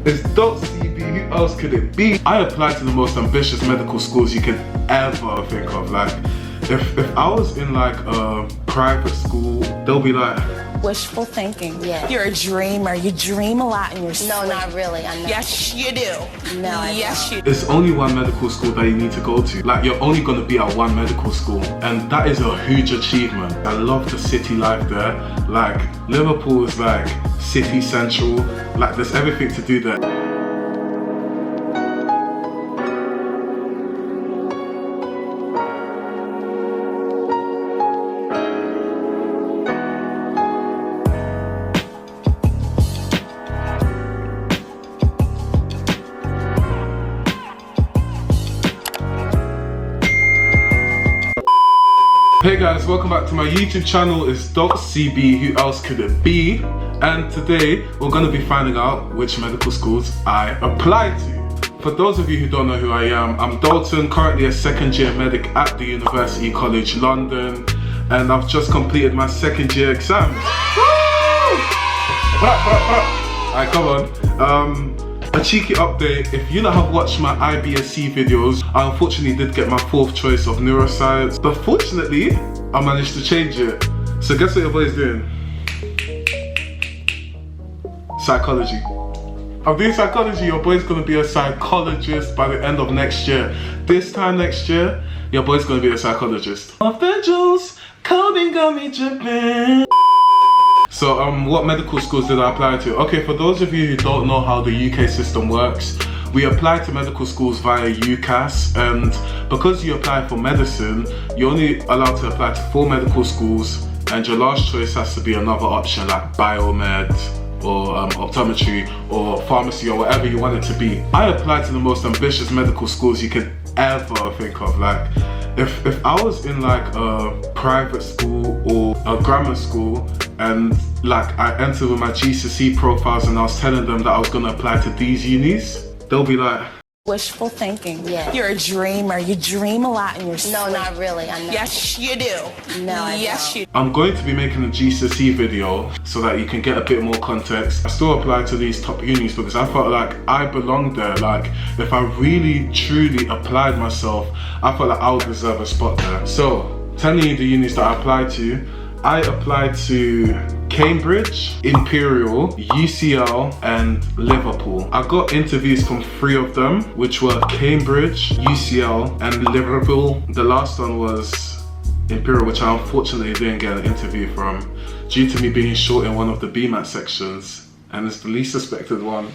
It's .cb, who else could it be? I applied to the most ambitious medical schools you could ever think of. Like, if I was in like a private school, they'll be like, wishful thinking. Yeah. You're a dreamer. You dream a lot in your sleep. No, not really. I know. Yes, you do. No, I yes, don't. you do. it's only one medical school that you need to go to. Like, you're only gonna be at one medical school, and that is a huge achievement. I love the city life there. Like, Liverpool is like city central. Like, there's everything to do there. Hey guys, welcome back to my YouTube channel. It's .cb, who else could it be? And today we're going to be finding out which medical schools I applied to. For those of you who don't know who I am, I'm Dalton, currently a second year medic at the University College London, and I've just completed my second year exam. Alright, come on. A cheeky update, if you not have watched my IBSC videos, I unfortunately did get my fourth choice of neuroscience, but fortunately, I managed to change it. So guess what your boy's doing? Psychology. I'm doing psychology. Your boy's gonna be a psychologist by the end of next year. This time next year, your boy's gonna be a psychologist. Of the jewels, coding gummy Japan. So what medical schools did I apply to? Okay, for those of you who don't know how the UK system works, we apply to medical schools via UCAS, and because you apply for medicine, you're only allowed to apply to 4 medical schools, and your last choice has to be another option like biomed or optometry or pharmacy or whatever you want it to be. I applied to the most ambitious medical schools you could ever think of. Like, if I was in like a private school or a grammar school, and like I entered with my GCSE profiles and I was telling them that I was gonna apply to these unis, they'll be like, Wishful thinking. Yeah. You're a dreamer. You dream a lot in your sleep. No, not really. I know. Yes, you do. No, I yes, don't. you do. I'm going to be making a GCSE video so that you can get a bit more context. I still applied to these top unis because I felt like I belonged there. Like, if I really, truly applied myself, I felt like I would deserve a spot there. So, telling you the unis that I applied to, I applied to Cambridge, Imperial, UCL, and Liverpool. I got interviews from 3 of them, which were Cambridge, UCL, and Liverpool. The last one was Imperial, which I unfortunately didn't get an interview from due to me being short in one of the BMAT sections, and it's the least suspected one.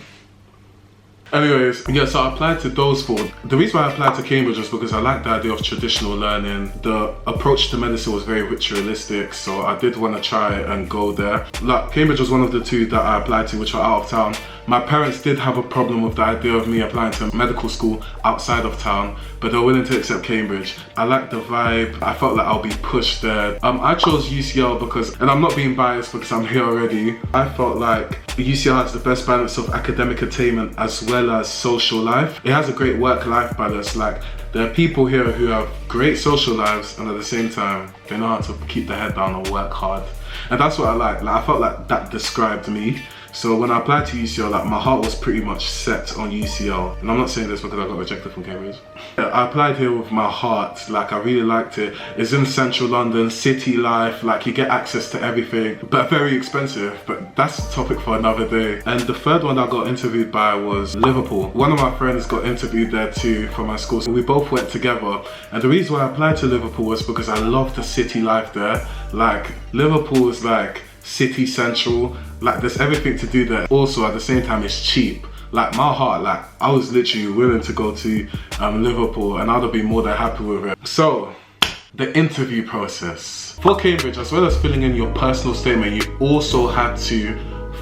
Anyways, yeah, so I applied to those 4. The reason why I applied to Cambridge was because I liked the idea of traditional learning. The approach to medicine was very ritualistic, so I did want to try and go there. Like, Cambridge was one of the 2 that I applied to, which were out of town. My parents did have a problem with the idea of me applying to medical school outside of town, but they were willing to accept Cambridge. I liked the vibe. I felt like I'll be pushed there. I chose UCL because, and I'm not being biased because I'm here already, I felt like UCL has the best balance of academic attainment as well as social life. It has a great work-life balance. Like, there are people here who have great social lives and at the same time, they know how to keep their head down and work hard. And that's what I like. Like, I felt like that described me. So when I applied to UCL, like, my heart was pretty much set on UCL. And I'm not saying this because I got rejected from Cambridge. I applied here with my heart. Like, I really liked it. It's in central London, city life. Like, you get access to everything, but very expensive. But that's a topic for another day. And the 3rd one I got interviewed by was Liverpool. One of my friends got interviewed there too from my school. So we both went together. And the reason why I applied to Liverpool was because I love the city life there. Like, Liverpool is like city central. Like, there's everything to do there. Also, at the same time, it's cheap. Like, my heart, like, I was literally willing to go to Liverpool, and I'd have been more than happy with it. So, the interview process. For Cambridge, as well as filling in your personal statement, you also had to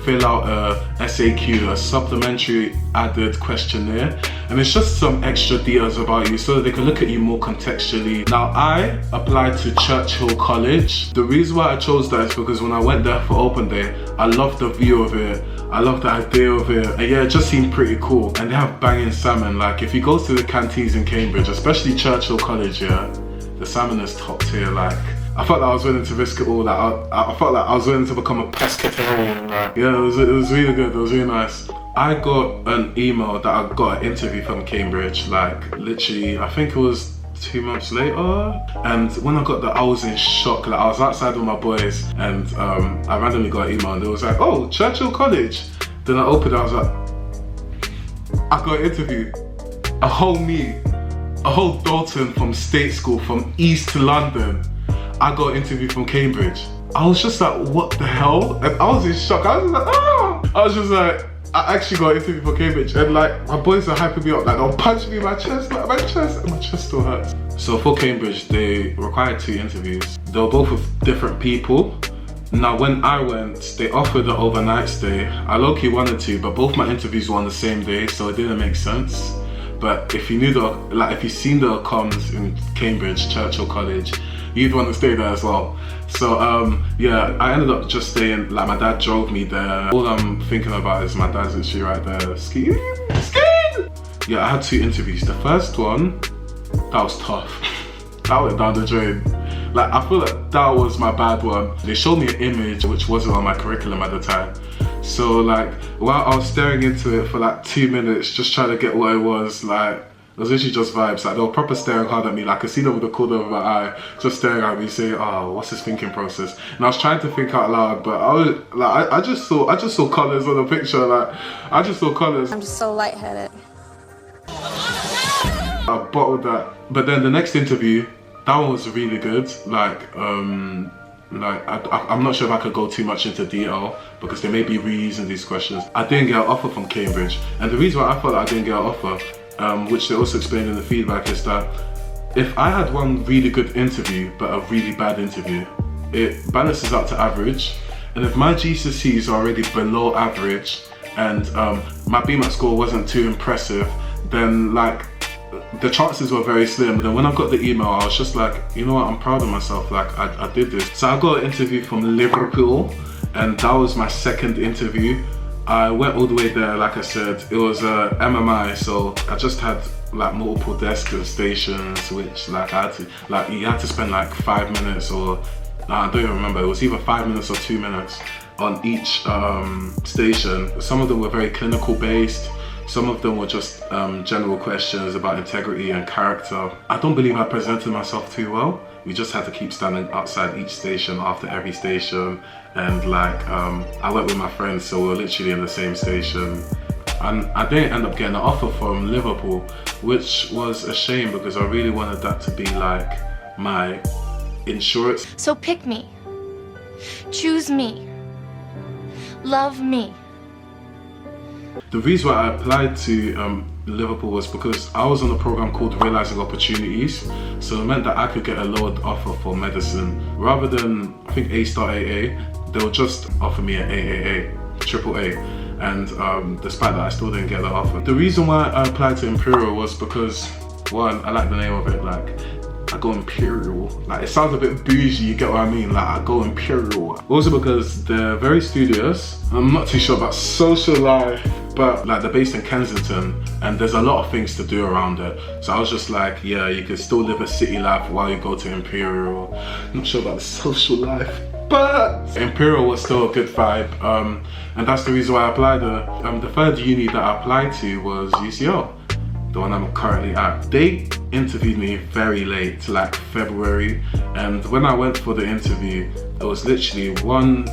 fill out a SAQ, a supplementary added questionnaire, and it's just some extra details about you so that they can look at you more contextually. Now, I applied to Churchill College. The reason why I chose that is because when I went there for open day, I loved the view of it. I love the idea of it, and yeah, it just seemed pretty cool. And they have banging salmon. Like, if you go to the canteens in Cambridge, especially Churchill College, yeah, the salmon is top tier. Like, I felt like I was willing to risk it all. Like, I felt like I was willing to become a pescatarian. Like, yeah, it was really good. It was really nice. I got an email that I got an interview from Cambridge, like literally, I think it was 2 months later. And when I got that, I was in shock. Like I was outside with my boys and I randomly got an email and it was like, oh, Churchill College. Then I opened it, I was like, I got an interview. A whole Dalton from state school, from East London. I got an interview from Cambridge. I was just like, what the hell? And I was in shock. I was like, ah! I was just like, I actually got an interview for Cambridge, and like my boys are hyping me up, like they'll punch me in my chest, like my chest still hurts. So for Cambridge, they required 2 interviews. They were both with different people. Now when I went, they offered an overnight stay. I low-key wanted to, but both my interviews were on the same day, so it didn't make sense. But if you knew if you've seen the comms in Cambridge, Churchill College, you'd want to stay there as well. So yeah, I ended up just staying, like my dad drove me there. All I'm thinking about is my dad's literally right there, skiing. Yeah, I had 2 interviews. The first one, that was tough. That went down the drain. Like I feel like that was my bad one. They showed me an image which wasn't on my curriculum at the time. So like, while I was staring into it for like 2 minutes, just trying to get what it was, like, it was literally just vibes. Like they were proper staring hard at me. Like I could see them with the corner of my eye, just staring at me, saying, "Oh, what's his thinking process?" And I was trying to think out loud, but I was like, I just saw colours on the picture. Like I just saw colours. I'm just so lightheaded. I bottled that. But then the next interview, that one was really good. I'm not sure if I could go too much into detail because they may be reusing these questions. I didn't get an offer from Cambridge, and the reason why I felt like I didn't get an offer, which they also explained in the feedback, is that if I had one really good interview but a really bad interview, it balances out to average. And if my GCSEs are already below average and my BMAT score wasn't too impressive, then like the chances were very slim. Then when I got the email, I was just like, you know what, I'm proud of myself, like I did this. So I got an interview from Liverpool, and that was my second interview. I went all the way there, like I said, it was MMI, so I just had like multiple desks and stations, which like I had to, like you had to spend like 5 minutes or, I don't even remember, it was either 5 minutes or 2 minutes on each station. Some of them were very clinical based. Some of them were just general questions about integrity and character. I don't believe I presented myself too well. We just had to keep standing outside each station after every station. And like, I went with my friends, so we were literally in the same station. And I didn't end up getting an offer from Liverpool, which was a shame because I really wanted that to be like my insurance. So pick me. Choose me. Love me. The reason why I applied to Liverpool was because I was on a program called Realizing Opportunities, so it meant that I could get a lowered offer for medicine. Rather than, I think, A-star AA, they'll just offer me an AAA, triple A, and despite that I still didn't get the offer. The reason why I applied to Imperial was because, one, I like the name of it, like, I go Imperial. Like, it sounds a bit bougie, you get what I mean? Like, I go Imperial. Also because they're very studious. I'm not too sure about social life, but like they're based in Kensington and there's a lot of things to do around it. So I was just like, yeah, you could still live a city life while you go to Imperial. Not sure about the social life, but Imperial was still a good vibe. And that's the reason why I applied there. The third uni that I applied to was UCL, the one I'm currently at. They interviewed me very late, like February, and when I went for the interview, it was literally one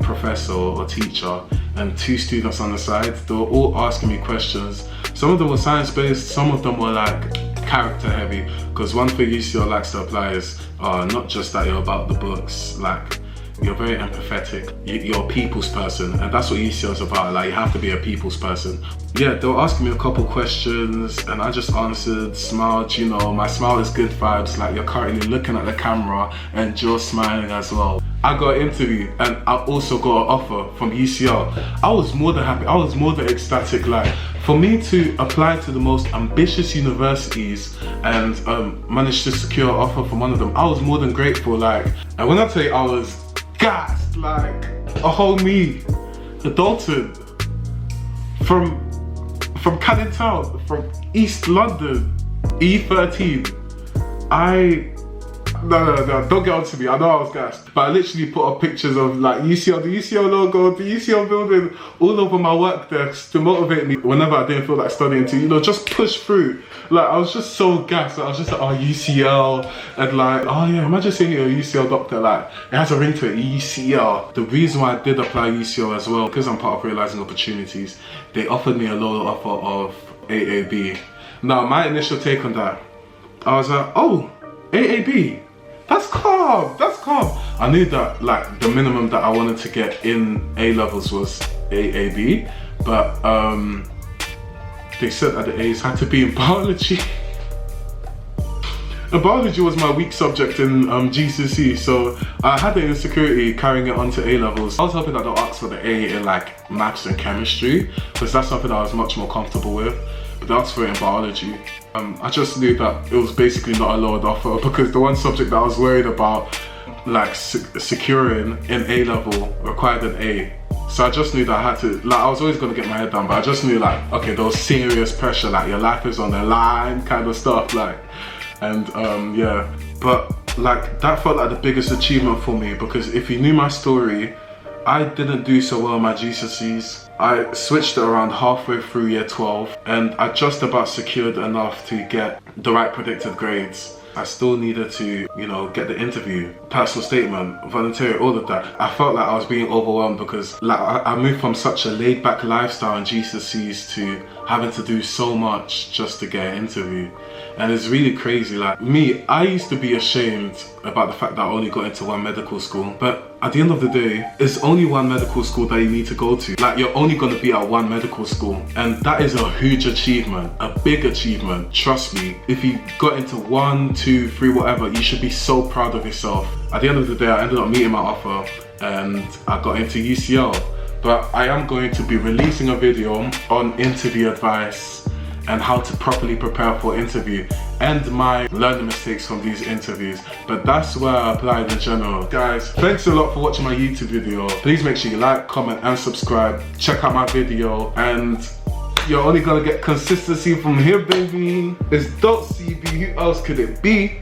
professor or teacher and 2 students on the side. They were all asking me questions. Some of them were science-based, some of them were like character heavy, because one thing UCL likes to apply is not just that you're about the books, like you're very empathetic, you're a people's person, and that's what UCL is about. Like, you have to be a people's person. Yeah, they were asking me a couple questions and I just answered, smiled, you know, my smile is good vibes, like you're currently looking at the camera and you're smiling as well. I got an interview and I also got an offer from UCL. I was more than happy, I was more than ecstatic. Like, for me to apply to the most ambitious universities and manage to secure an offer from one of them, I was more than grateful. Like, and when I tell you I was gassed, like a whole me, a Dalton, from Canning Town, from East London, E13. I No, don't get on to me. I know I was gassed. But I literally put up pictures of like UCL, the UCL logo, the UCL building, all over my work desk to motivate me whenever I didn't feel like studying to, you know, just push through. Like, I was just so gassed. I was just like, oh, UCL. And like, oh yeah, imagine seeing you're a UCL doctor. Like, it has a ring to it, UCL. The reason why I did apply UCL as well, because I'm part of Realizing Opportunities, they offered me a low offer of AAB. Now, my initial take on that, I was like, oh, AAB. That's calm, that's calm. I knew that like the minimum that I wanted to get in A-levels was AAB, but they said that the A's had to be in biology. And biology was my weak subject in GCSE, so I had the insecurity carrying it onto A-levels. I was hoping that they'll ask for the A in like maths and chemistry, because that's something I was much more comfortable with, but they asked for it in biology. I just knew that it was basically not a lowered offer, because the one subject that I was worried about like securing in A-level required an A. So I just knew that I had to, like, I was always gonna get my head down, but I just knew like, okay, there was serious pressure, like your life is on the line kind of stuff, like, and yeah. But like, that felt like the biggest achievement for me, because if you knew my story, I didn't do so well in my GCSEs. I switched it around halfway through year 12, and I just about secured enough to get the right predicted grades. I still needed to, you know, get the interview, personal statement, voluntary, all of that. I felt like I was being overwhelmed because like I moved from such a laid back lifestyle in GCSEs to having to do so much just to get an interview. And it's really crazy. Like me, I used to be ashamed about the fact that I only got into one medical school, but at the end of the day, it's only one medical school that you need to go to. Like, you're only going to be at one medical school, and that is a huge achievement, a big achievement. Trust me, if you got into 1, 2, 3, whatever, you should be so proud of yourself. At the end of the day, I ended up meeting my offer and I got into UCL. But I am going to be releasing a video on interview advice and how to properly prepare for an interview and my learning mistakes from these interviews. But that's where I applied in general. Guys, thanks a lot for watching my YouTube video. Please make sure you like, comment and subscribe. Check out my video, and you're only gonna get consistency from here, baby. It's .cb, who else could it be?